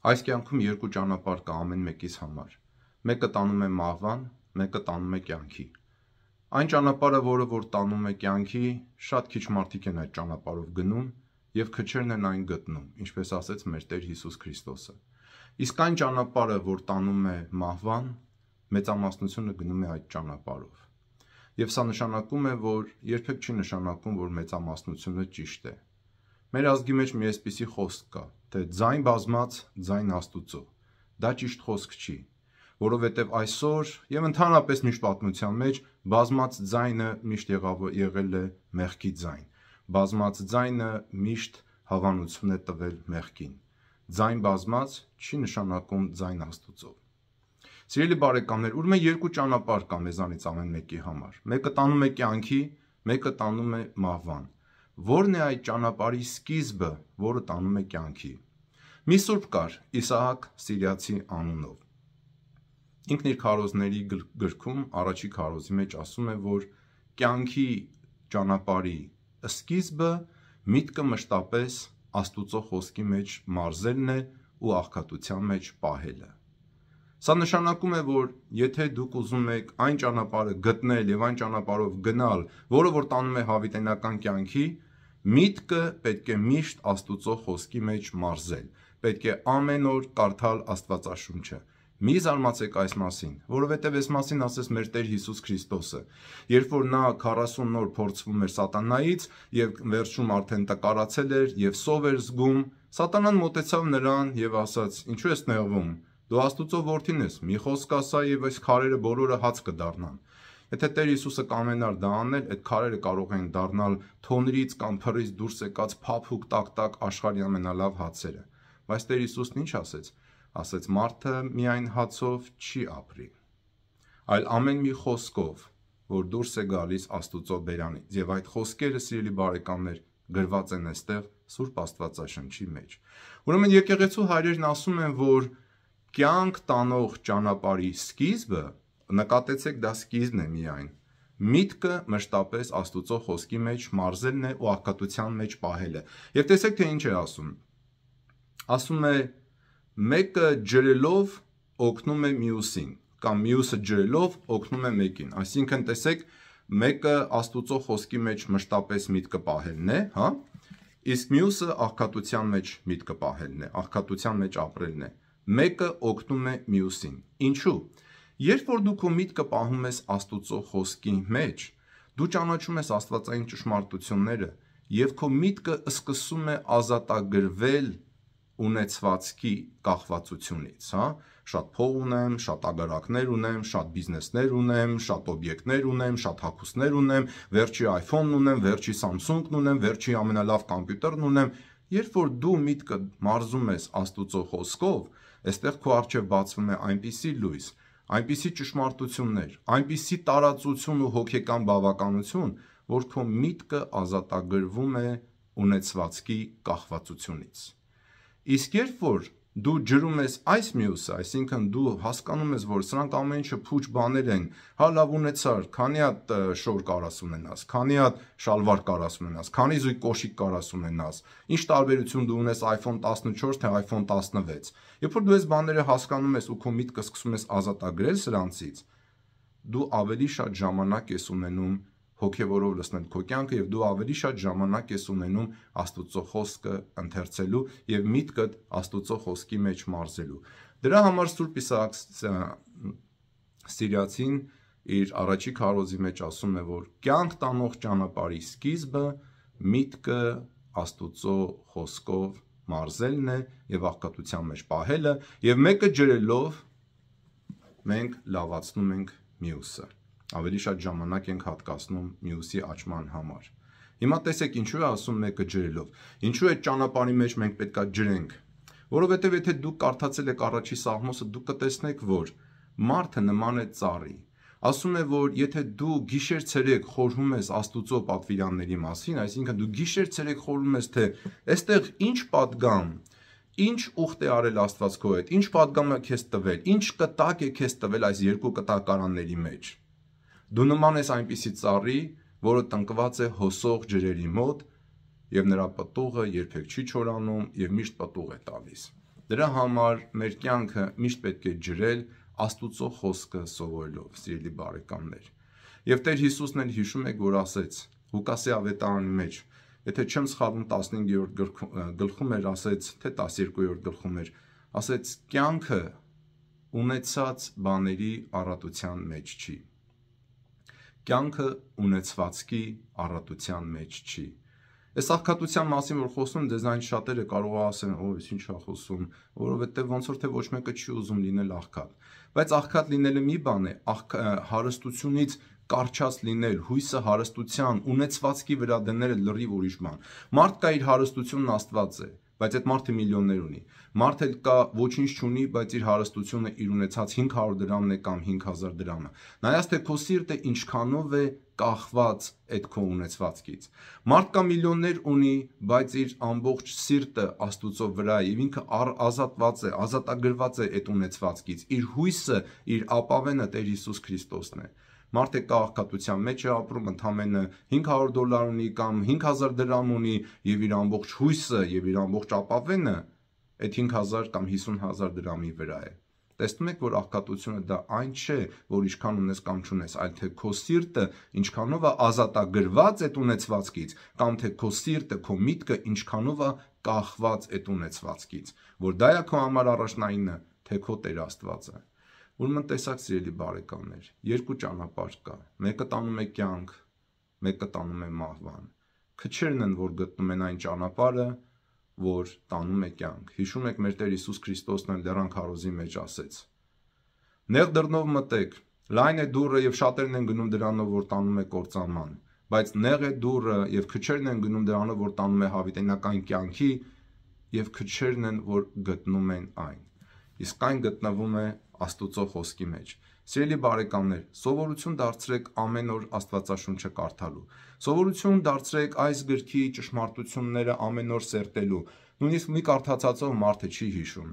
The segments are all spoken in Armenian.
Այս կյանքում երկու ճանապարհ կա ամեն մեկիս համար։ Մեկը տանում է մահվան, մեկը տանում է կյանքի։ Այն ճանապարհը, որ տանում է կյանքի, շատ քիչ մարդիկ են այդ ճանապարհով գնում եւ քչերն են այն գտնում, ինչպես ասեց մեր Տեր Հիսուս Քրիստոսը։ Իսկ այն ճանապարհը, որ տանում է մահվան, մեծամասնությունը գնում է այդ ճանապարհով։ Եվ սա նշանակում է, որ երբեք չի նշանակում, որ մեծամասնությունը ճիշտ է։ Մեր ազգի մեջ մի այսպիսի խոսք կա, թե ձայն բազմած ձայն Աստուծո։ Դա ճիշտ խոսք չի, որովհետև այսօր եւ ընդհանրապես միշտ պատմության մեջ բազմած ձայնը միշտ եղել է մեղքի ձայն։ Բազմած ձայնը միշտ հավանություն է տվել մեղքին։ Ձայն բազմած չի նշանակում ձայն Աստուծո։ Սիրելի բարեկամներ, ուրեմն երկու ճանապարհ կա մեզանից ամեն մեկի համար։ Մեկը տանում է կյանքի, մեկը տանում է մահվան։ Որն է այդ ճանապարհի սկիզբը, որը տանում է կյանքի։ Մի սուրբ կար Իսահակ Սիրիացի անունով։ Ինքն իր քարոզների գրքում առաջի քարոզի մեջ ասում է, որ կյանքի ճանապարհի սկիզբը միտքը մշտապես Աստուծո խոսքի մեջ մարզելն է ու աղքատության մեջ պահելը։ Սա նշանակում է, որ եթե դուք ուզում եք այն ճանապարհը գտնել եւ այն ճանապարհով գնալ, որը որ տանում է հավիտենական կյանքի, միտքը պետք է միշտ Աստուծո խոսքի մեջ մարզել։ Պետք է ամեն օր կարդալ Աստվածաշունչը։ Մի զարմացեք այս մասին, որովհետև այս մասին ասեց մեր Տեր Հիսուս Քրիստոսը, երբ որ նա 40 օր փորձվում էր սատանայից եւ վերջում արդեն տկարացել էր եւ սով էր զգում, սատանան մոտեցավ նրան եւ ասաց. «Ինչու ես նեղվում։ Դու Աստուծո որդին ես, մի խոսք ասա եւ այս քարերը բոլորը հաց կդառնան»։ Եթե Տեր Հիսուսը կամենար դա անել, այդ քարերը կարող են դառնալ թոնրից կամ փռից դուրս եկած փափուկ տակ-տակ աշխարհի ամենալավ հացերը։ Բայց Տեր Հիսուսն ինչ ասեց։ Ասեց. «Մարդը միայն հացով չի ապրի, այլ ամեն մի խոսքով, որ դուրս է գալիս Աստուծո բերանից»։ Եվ այդ խոսքերը, սիրելի բարեկամներ, գրված են այստեղ Սուրբ Աստվածաշնչի մեջ։ Ուրեմն եկեղեցու հայրերն ասում են, որ կյանք տանող ճանապարհի սկիզբը, նկատեցեք, դա սկիզբն է միայն, միտքը մշտապես Աստուծո խոսքի մեջ մարզելն է ու աղքատության մեջ պահելը։ Եվ տեսեք, թե ինչ է ասում։ Ասում է. «Մեկը ջրելով օգնում է մյուսին, կամ մյուսը ջրելով օգնում է մեկին»։ Այսինքն, տեսեք, մեկը Աստուծո խոսքի մեջ մշտապես միտքը պահելն է, հա, իսկ մյուսը աղքատության մեջ միտքը պահելն է, աղքատության մեջ ապրելն է։ Մեկը օգնում է մյուսին։ Ինչու՞։ Երբ որ դու քո միտքը պահում ես Աստուծո խոսքի մեջ, դու ճանաչում ես աստվածային ճշմարտությունները եւ քո միտքը սկսում է ազատագրվել ունեցվածքի կախվածությունից, հա, շատ փող ունեմ, շատ ագարակներ ունեմ, շատ բիզնեսներ ունեմ, շատ օբյեկտներ ունեմ, շատ հագուստներ ունեմ, վերջի iPhone-ն ունեմ, վերջի Samsung-ն ունեմ, վերջի ամենալավ կոմպյուտերն ունեմ։ Երբ որ դու միտքը մարզում ես Աստուծո խոսքով, այստեղ քո առջև բացվում է այնպիսի լույս, այնպիսի ճշմարտություններ, այնպիսի տարածություն ու հոգեկան բավականություն, որ քո միտքը ազատագրվում է ունեցվածքի կախվածությունից։ Իսկ երբ որ դու ջրում ես այս մյուսը, այսինքն դու հասկանում ես, որ սրանք ամեն ինչը փուչ բաներ են, հա լավ ունեցար, քանի հատ շոր կարաս ունենաս, քանի հատ շալվար կարաս ունենաս, քանի զույգ կոշիկ կարաս ունենաս, ինչ տարբերություն դու ունես iPhone 14 թե iPhone 16։ Երբ որ դու այս բաները հասկանում ես ու քո միտքը սկսում ես ազատագրել սրանցից, դու ավելի շատ ժամանակ ես ունենում հոգևորով լցնել քո կյանքը եւ դու ավելի շատ ժամանակ ես ունենում Աստուծո խոսքը ընթերցելու եւ միտքդ Աստուծո խոսքի մեջ մարզելու։ Դրա համար Սուրբ Իսահակ Սիրիացին իր առաջի քարոզի մեջ ասում է, որ կյանք տանող ճանապարհի սկիզբը միտքը Աստուծո խոսքով մարզելն է եւ աղքատության մեջ պահելը, եւ մեկը ջրելով մենք լավացնում ենք մյուսը։ Ավելի շատ ժամանակ ենք հատկացնում մյուսի աճման համար։ Հիմա տեսեք, ինչու է ասում մեկը ջրելով։ Ինչու է ճանապարհի մեջ մենք պետքա ջրենք։ Որովհետև եթե դուք կարդացել եք առաջի Սաղմոսը, դուք կտեսնեք, որ մարդը նման է ծառի։ Ասում է, որ եթե դու գիշեր-ցերեկ խորհում ես Աստուծո պատվիրանների մասին, այսինքն դու գիշեր-ցերեկ խորհում ես, թե այստեղ ինչ պատգամ, ինչ ուխտ է արել Աստված քո հետ, ինչ պատգամ է քեզ տվել, ինչ կտակ է քեզ տվել այս երկու կտակարանների մեջ։ Դու նման ես այնպիսի ծառի, որը տնկված է հոսող ջրերի մոտ, եւ նրա պտուղը երբեք չի չորանում եւ միշտ պտուղ է տալիս։ Դրա համար մեր կյանքը միշտ պետք է ջրել Աստուծո խոսքը սովորելով, սիրելի բարեկամներ։ Եվ Տեր Հիսուսն էլ հիշում եք, որ ասեց Ղուկասի ավետարանի մեջ, եթե չեմ սխալվում 15-րդ գլխում էր ասեց, թե 12-րդ գլխում էր, ասեց կյանքը ունեցած բաների առատության մեջ չի։ Կյանքը ունեցվածքի առատության մեջ չի։ Այս աղքատության մասին որ խոսում դες այն շատերը կարող ասեն, ո՞վ էս ինչ է խոսում, որովհետև ոնց որ թե ոչ մեկը չի ուզում լինել աղքատ։ Բայց աղքատ լինելը մի բան է, հարստությունից կարճած լինել, հույսը հարստության, ունեցվածքի վրա դնելը լրիվ ուրիշ բան։ Մարդ կա իր հարստությունն Աստված է, բայց այդ մարդը միլիոններ ունի։ Մարդ էլ կա ոչինչ չունի, բայց իր հարստությունը իր ունեցած 500 դրամն է կամ 5000 դրամը։ Նայած թե քո սիրտը ինչքանով է կախված այդ քո ունեցվածքից։ Մարդ կա միլիոններ ունի, բայց իր ամբողջ սիրտը Աստուծո վրա է եւ ինքը ազատված է, ազատագրված է այդ ունեցվածքից։ Իր հույսը, իր ապավենը Տեր Հիսուս Քրիստոսն է։ Մարդը կա աղքատության մեջ է ապրում, ընդամենը $500 ունի կամ 5000 դրամ ունի եւ իր ամբողջ հույսը եւ իր ամբողջ ապավենը այդ 5000 կամ 50000 դրամի վրա է։ Տեսնում եք, որ աղքատությունը դա այն չէ, որ ինչքան ունես կամ չունես, այլ թե քո սիրտը ինչքանով է ազատագրված այդ ունեցվածքից, կամ թե քո սիրտը, քո միտքը ինչքանով է կախված այդ ունեցվածքից, որ դա է քո համար առաջնայինը, թե քո Տեր Աստվածը։ Ուրեմն տեսակ սիրելի բարեկամներ, երկու ճանապարհ կա։ Մեկը տանում է կյանք, մեկը տանում է մահվան։ Քչերն են, որ գտնում են այն ճանապարհը, որ տանում է կյանք։ Հիշում եք, մեր Տեր Հիսուս Քրիստոսն էլ դեռան քարոզի մեջ ասեց. Նեղ դռնով մտեք, լայն է դուռը եւ շատերն են գնում դրանով, որ տանում է կործանման, բայց նեղ է դուռը եւ քչերն են գնում դրանով, որ տանում է հավիտենական կյանքի, եւ քչերն են, որ գտնում են այն։ Իսկ այն գտնվում է Աստուծո խոսքի մեջ։ Սիրելի բարեկամներ, սովորություն դարձրեք ամեն օր Աստվածաշունչը կարդալու։ Սովորություն դարձրեք այս գրքի ճշմարտությունները ամեն օր սերտելու։ Նույնիսկ մի կարդացածով մարդը չի հիշում։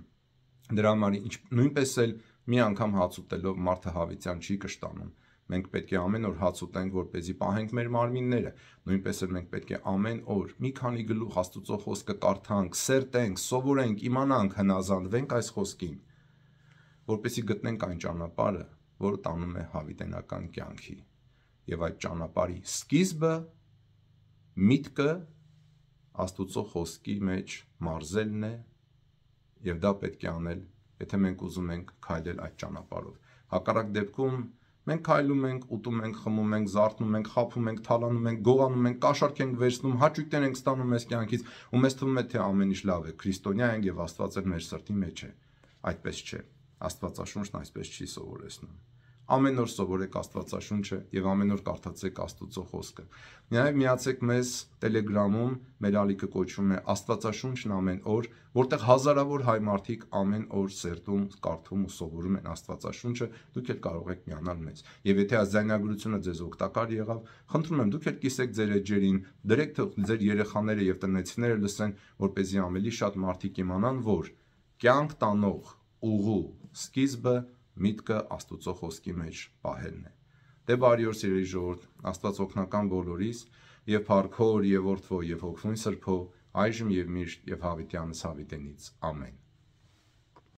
Դրա համար նույնպես էլ մի անգամ հաց ուտելով մարդը հավիտյան չի կշտանում։ Մենք պետք է ամեն օր հաց ուտենք, որպեսզի պահենք մեր մարմինները։ Նույնպես էլ մենք պետք է ամեն օր մի քանի գլուխ Աստուծո խոսքը կարդանք, սերտենք, սովորենք, իմանանք, հնազանդվենք այս խոսքին, որպեսզի գտնենք այն ճանապարհը, որը տանում է հավիտենական կյանքի։ Եվ այդ ճանապարհի սկիզբը, միտքը Աստուծո խոսքի մեջ մարզելն է, եւ դա պետք է անել, եթե մենք ուզում ենք քայլել այդ ճանապարհով։ Հակառակ դեպքում մենք քայլում ենք, ուտում ենք, խմում ենք, զարթնում ենք, խաբում ենք, թալանում ենք, գողանում ենք, կաշառք ենք վերցնում, հաճույքներ ենք ստանում մեզ կյանքից, ու մեզ թվում է, թե ամեն ինչ լավ է, քրիստոնյա ենք եւ Աստված էլ մեր սրտի մեջ է։ Այդպես չէ։ Աստվածաշունչն այսպես չի սովորեցնում։ Ամեն օր սովորեք Աստվածաշունչը եւ ամեն օր կարդացեք Աստուծո խոսքը։ Նաև միացեք մեզ Telegram-ում, մեր ալիքը կոչվում է Աստվածաշունչն ամեն օր, որտեղ հազարավոր հայ մարդիկ ամեն օր սերտում, կարդում ու սովորում են Աստվածաշունչը, դուք էլ կարող եք միանալ մեզ։ Եվ եթե ազգայնագրությունը ձեզ օգտակար եղավ, խնդրում եմ, դուք էլ կիսեք ձեր էջերին, դրեք ձեր երեխաները եւ տնեցիները լսեն, որպեսզի ավելի շատ մարդիկ իմանան, որ կյանք տանող ուղու սկիզբը միտքը Աստուծո խոսքի մեջ պահելն է։ Դե բարի օր սիրելի ժողովուրդ, Աստված օգնական բոլորիս եւ Փառք Հոր եւ Որդվո եւ Հոգվուն Սրբո, այժմ եւ միշտ եւ հավիտյանս հավիտենից։ Ամեն։